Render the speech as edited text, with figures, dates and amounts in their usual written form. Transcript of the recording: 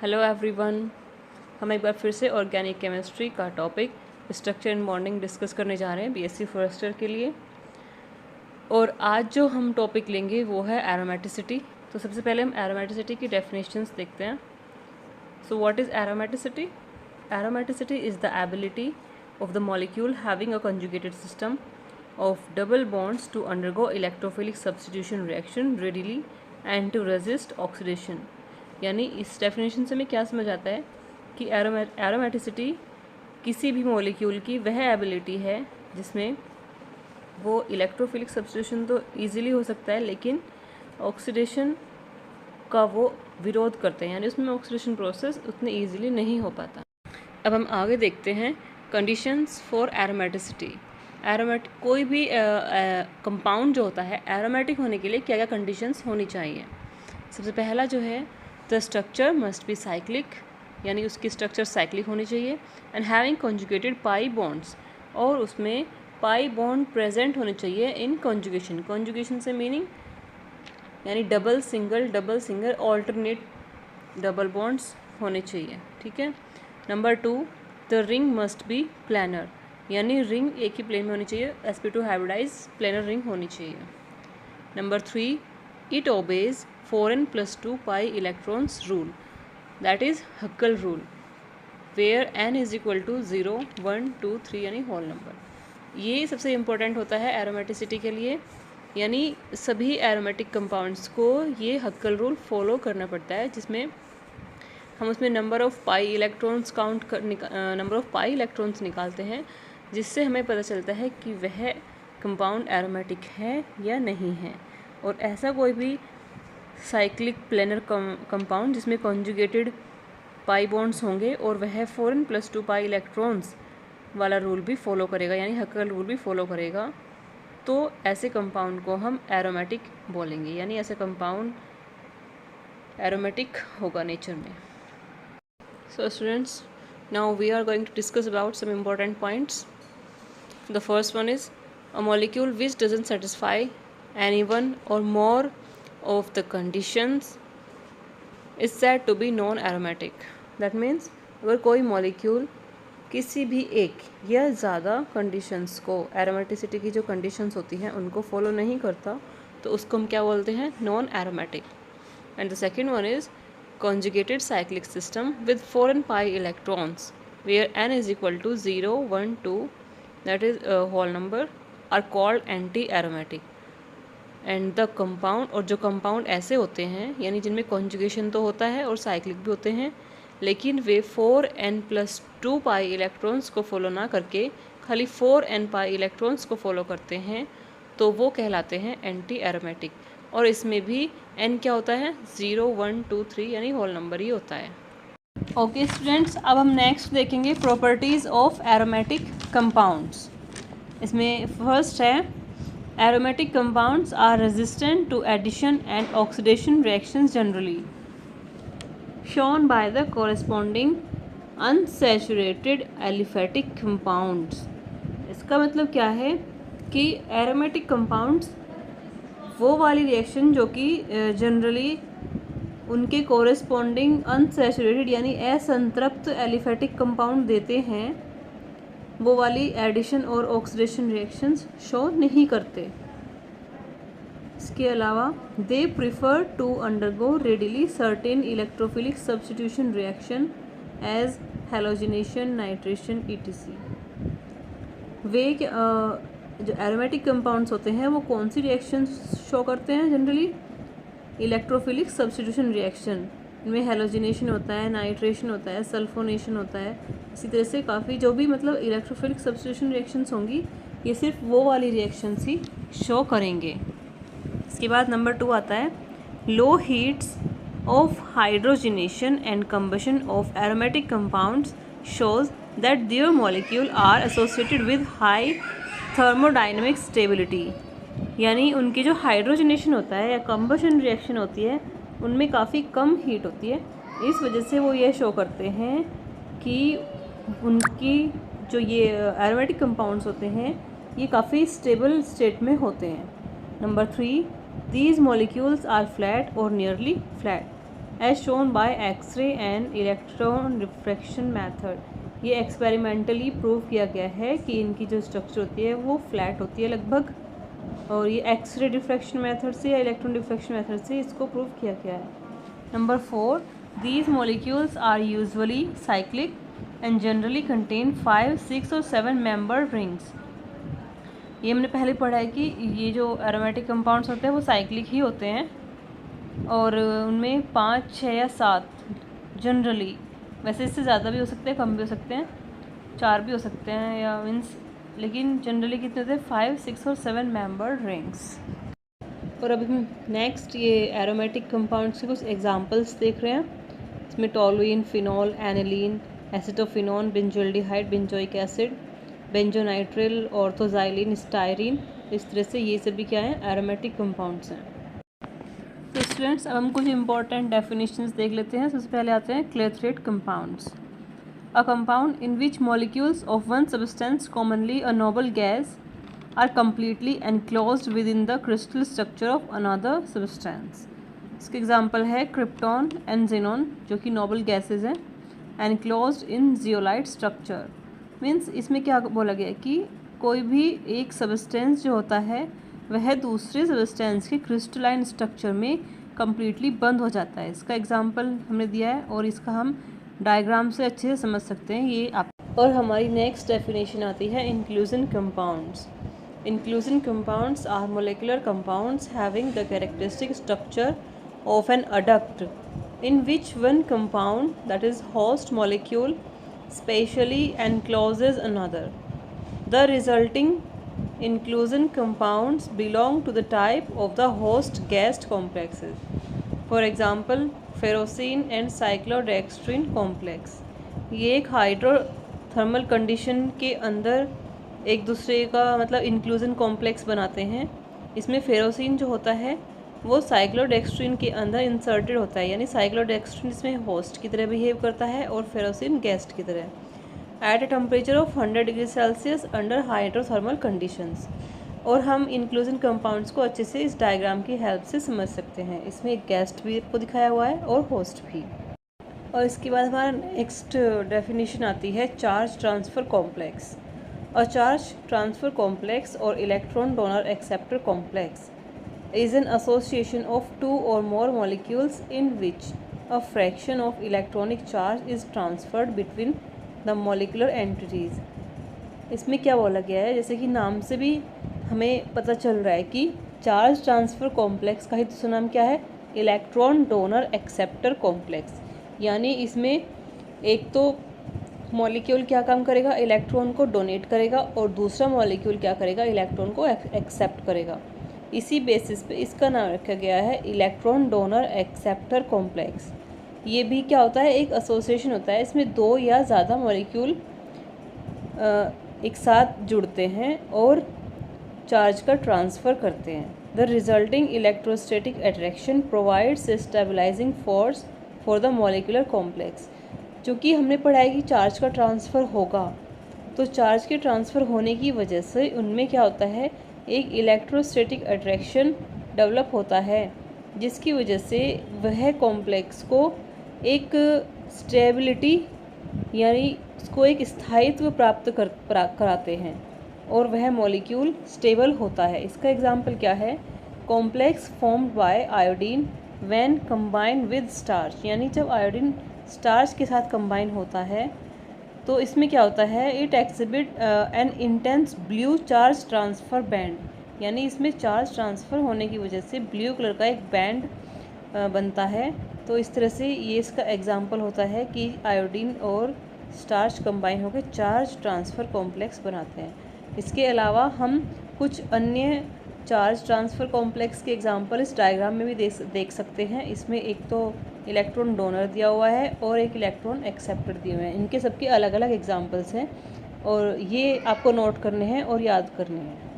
Hello everyone. हम एक बार फिर से ऑर्गेनिक केमिस्ट्री का topic structure and bonding discuss करने जा रहे हैं बीएससी फॉरेस्टर के लिए। और आज जो हम टॉपिक लेंगे वो है एरोमेटिसिटी। तो सबसे पहले हम एरोमेटिसिटी की डेफिनेशंस देखते हैं। So what is aromaticity? Aromaticity is the ability of the molecule having a conjugated system of double bonds to undergo electrophilic substitution reaction readily and to resist oxidation। यानी इस definition से हमें क्या समझ आता है कि एरोमेटिसिटी किसी भी मॉलिक्यूल की वह एबिलिटी है जिसमें वो इलेक्ट्रोफिलिक सब्स्टिट्यूशन तो ईजिली हो सकता है, लेकिन ऑक्सीडेशन का वो विरोध करते हैं, यानी उसमें ऑक्सीडेशन प्रोसेस उतने ईजिली नहीं हो पाता। अब हम आगे देखते हैं कंडीशंस फॉर एरोमेटिसिटी। कोई भी कंपाउंड जो होता है एरोमेटिक होने के लिए क्या क्या कंडीशंस होनी चाहिए। सबसे पहला जो है, the structure must be cyclic, यानी उसकी स्ट्रक्चर साइक्लिक होनी चाहिए, and having conjugated pi bonds, और उसमें पाई बॉन्ड प्रेजेंट होने चाहिए इन कॉन्जुगेशन। कॉन्जुगेशन से मीनिंग यानी double single alternate double bonds होने चाहिए। ठीक है। Number 2, the ring must be planar, यानी रिंग एक ही प्लेन में होनी चाहिए। sp2 हाइब्रिडाइज प्लेनर रिंग होनी चाहिए। Number 3, it obeys 4n+2 pi electrons rule, that is Huckel rule, where n is equal to 0, 1, 2, 3 यानी होल नंबर। ये सबसे इम्पोर्टेंट होता है एरोमेटिसिटी के लिए, यानी सभी एरोमेटिक कंपाउंड्स को ये हक्कल रूल फॉलो करना पड़ता है, जिसमें हम उसमें नंबर ऑफ़ पाई इलेक्ट्रॉन्स निकालते हैं, जिससे हमें पता चलता है कि वह कंपाउंड एरोमेटिक है या नहीं है। और ऐसा कोई भी साइक्लिक प्लेनर कंपाउंड जिसमें कॉन्जुगेटेड पाई बॉन्ड्स होंगे और वह 4n+2 पाई इलेक्ट्रॉन्स वाला रूल भी फॉलो करेगा, यानी हक्कल रूल भी फॉलो करेगा, तो ऐसे कंपाउंड को हम एरोमेटिक बोलेंगे, यानी ऐसा कंपाउंड एरोमेटिक होगा नेचर में। So students, now we are going to discuss about some important points. The first one is a molecule which doesn't satisfy any one or more of the conditions is said to be non-aromatic. That means अगर कोई molecule किसी भी एक या ज़्यादा conditions को, aromaticity की जो conditions होती हैं उनको follow नहीं करता, तो उसको हम क्या बोलते हैं? non-aromatic. And the second one is conjugated cyclic system with 4n pi electrons where n is equal to 0, 1, 2, that is a whole number, are called anti-aromatic. And the compound, और जो कंपाउंड ऐसे होते हैं यानी जिनमें कॉन्जुगेशन तो होता है और साइक्लिक भी होते हैं, लेकिन वे 4n+2 पाई इलेक्ट्रॉन्स को फॉलो ना करके खाली 4n पाई इलेक्ट्रॉन्स को फॉलो करते हैं, तो वो कहलाते हैं एंटी एरोमेटिक। और इसमें भी n क्या होता है? 0, 1, 2, 3 यानी होल नंबर ही होता है। ओके स्टूडेंट्स, अब हम नेक्स्ट देखेंगे प्रॉपर्टीज़ ऑफ एरोमेटिक कंपाउंड्स। इसमें फर्स्ट है, aromatic compounds are resistant to addition and oxidation reactions generally shown by the corresponding unsaturated aliphatic compounds. इसका मतलब क्या है कि एरोमेटिक कंपाउंड्स वो वाली रिएक्शन जो कि जनरली उनके कोरेस्पॉन्डिंग अनसैचुरेटेड यानी असंतृप्त एलिफेटिक कंपाउंड देते हैं, वो वाली एडिशन और ऑक्सीडेशन रिएक्शंस शो नहीं करते। इसके अलावा they prefer to undergo readily certain electrophilic substitution reaction as halogenation, nitration etc। वे जो एरोमेटिक कंपाउंड्स होते हैं वो कौन सी रिएक्शन शो करते हैं? Generally electrophilic substitution reaction. इनमें हेलोजिनेशन होता है, नाइट्रेशन होता है, सल्फोनेशन होता है। इसी तरह से काफ़ी जो भी मतलब इलेक्ट्रोफिलिक सब्स्टिट्यूशन रिएक्शंस होंगी, ये सिर्फ वो वाली रिएक्शंस ही शो करेंगे। इसके बाद नंबर 2 आता है, low heats of hydrogenation and combustion of aromatic compounds shows that their molecule are associated with high thermodynamic stability, यानी उनकी जो हाइड्रोजनेशन होता है या कंबशन रिएक्शन होती है उनमें काफ़ी कम हीट होती है। इस वजह से वो ये शो करते हैं कि उनकी जो ये एरोमेटिक कंपाउंड्स होते हैं ये काफ़ी स्टेबल स्टेट में होते हैं। Number 3, these molecules are flat और nearly flat, as shown by X ray and electron refraction method. ये एक्सपेरिमेंटली प्रूव किया गया है कि इनकी जो स्ट्रक्चर होती है वो फ्लैट होती है लगभग, और ये एक्सरे डिफ्रैक्शन मेथड से या इलेक्ट्रॉन डिफ्रैक्शन मेथड से इसको प्रूव किया गया है। Number 4, these molecules are usually cyclic and generally contain 5, 6 और 7 मेंबर रिंग्स। ये हमने पहले पढ़ा है कि ये जो एरोमेटिक कंपाउंड्स होते हैं वो साइक्लिक ही होते हैं, और उनमें 5, 6 या 7 जनरली, वैसे इससे ज़्यादा भी हो सकते हैं, कम भी हो सकते हैं, 4 भी हो सकते हैं, या मीन्स लेकिन जनरली कितने होते हैं, 5, 6 और 7 मेंबर रिंग्स। और अभी हम नेक्स्ट ये एरोमेटिक कंपाउंड्स के कुछ एग्जांपल्स देख रहे हैं। इसमें toluene, phenol, aniline, acetophenone, benzaldehyde, benzoic acid, benzonitrile, orthoxylene, styrene, इस तरह से ये सभी क्या हैं, एरोमेटिक कंपाउंड्स हैं। तो स्टूडेंट्स अब हम कुछ इंपॉर्टेंट डेफिनेशंस देख लेते हैं। सबसे पहले आते हैं clathrate compounds. A compound in which molecules of one substance commonly a noble gas are completely enclosed within the crystal structure of another substance। इसके एग्जाम्पल है क्रिप्टॉन एंड जेनॉन, जो कि नोबल गैसेज हैं, enclosed in zeolite structure। Means इसमें क्या बोला गया है कि कोई भी एक सबस्टेंस जो होता है वह दूसरे सबस्टेंस के क्रिस्टलाइन स्ट्रक्चर में कम्प्लीटली बंद हो जाता है। इसका एग्जाम्पल हमने दिया है और इसका हम डायग्राम से अच्छे से समझ सकते हैं ये आप। और हमारी नेक्स्ट डेफिनेशन आती है inclusion compounds. Inclusion compounds are molecular compounds having the characteristic structure of an adduct, in which one compound, that is host molecule, spatially encloses another. The resulting inclusion compounds belong to the type of the host guest complexes. For example, ferrocene and cyclodextrin complex। ये एक hydrothermal condition के अंदर एक दूसरे का मतलब inclusion complex बनाते हैं। इसमें फेरोसिन जो होता है वो साइक्लोडेक्स्ट्रिन के अंदर इंसर्टेड होता है, यानी साइक्लोडेक्स्ट्रिन इसमें होस्ट की तरह बिहेव करता है और फेरोसिन गेस्ट की तरह, at a temperature of 100 degree Celsius under hydrothermal conditions. और हम इंक्लूजन कंपाउंड्स को अच्छे से इस डायग्राम की हेल्प से समझ सकते हैं। इसमें एक गेस्ट भी आपको दिखाया हुआ है और होस्ट भी। और इसके बाद हमारा नेक्स्ट डेफिनेशन आती है charge transfer complex. A charge transfer complex or electron donor acceptor complex is an association of two or more molecules in which a fraction of electronic charge is transferred between the molecular entities। इसमें क्या बोला गया है, जैसे कि नाम से भी हमें पता चल रहा है कि चार्ज ट्रांसफ़र कॉम्प्लेक्स का ही दूसरा नाम क्या है, इलेक्ट्रॉन डोनर एक्सेप्टर कॉम्प्लेक्स। यानी इसमें एक तो मॉलिक्यूल क्या काम करेगा, इलेक्ट्रॉन को डोनेट करेगा, और दूसरा मॉलिक्यूल क्या करेगा, इलेक्ट्रॉन को एक्सेप्ट करेगा। इसी बेसिस पे इसका नाम रखा गया है इलेक्ट्रॉन डोनर एक्सेप्टर कॉम्प्लेक्स। ये भी क्या होता है, एक एसोसिएशन होता है। इसमें दो या ज़्यादा मॉलिक्यूल एक साथ जुड़ते हैं और चार्ज का ट्रांसफ़र करते हैं। The resulting electrostatic attraction provides a stabilising force for the molecular complex. चूँकि हमने पढ़ा है कि चार्ज का ट्रांसफ़र होगा, तो चार्ज के ट्रांसफ़र होने की वजह से उनमें क्या होता है, एक इलेक्ट्रोस्टैटिक अट्रैक्शन डेवलप होता है, जिसकी वजह से वह कॉम्प्लेक्स को एक स्टेबिलिटी यानी उसको एक स्थायित्व प्राप्त कराते हैं और वह मॉलिक्यूल स्टेबल होता है। इसका एग्जाम्पल क्या है, complex formed by iodine when combined with starch. यानी जब आयोडीन स्टार्च के साथ कंबाइन होता है तो इसमें क्या होता है, it exhibit N intense blue charge transfer band. यानी इसमें चार्ज ट्रांसफ़र होने की वजह से ब्लू कलर का एक बैंड बनता है। तो इस तरह से ये इसका एग्जाम्पल होता है कि आयोडीन और स्टार्च कंबाइन होकर चार्ज ट्रांसफ़र कॉम्प्लेक्स बनाते हैं। इसके अलावा हम कुछ अन्य चार्ज ट्रांसफ़र कॉम्प्लेक्स के एग्जाम्पल इस डायग्राम में भी देख सकते हैं। इसमें एक तो इलेक्ट्रॉन डोनर दिया हुआ है और एक इलेक्ट्रॉन एक्सेप्टर दिए हुए हैं। इनके सबके अलग अलग एग्जाम्पल्स हैं और ये आपको नोट करने हैं और याद करने हैं।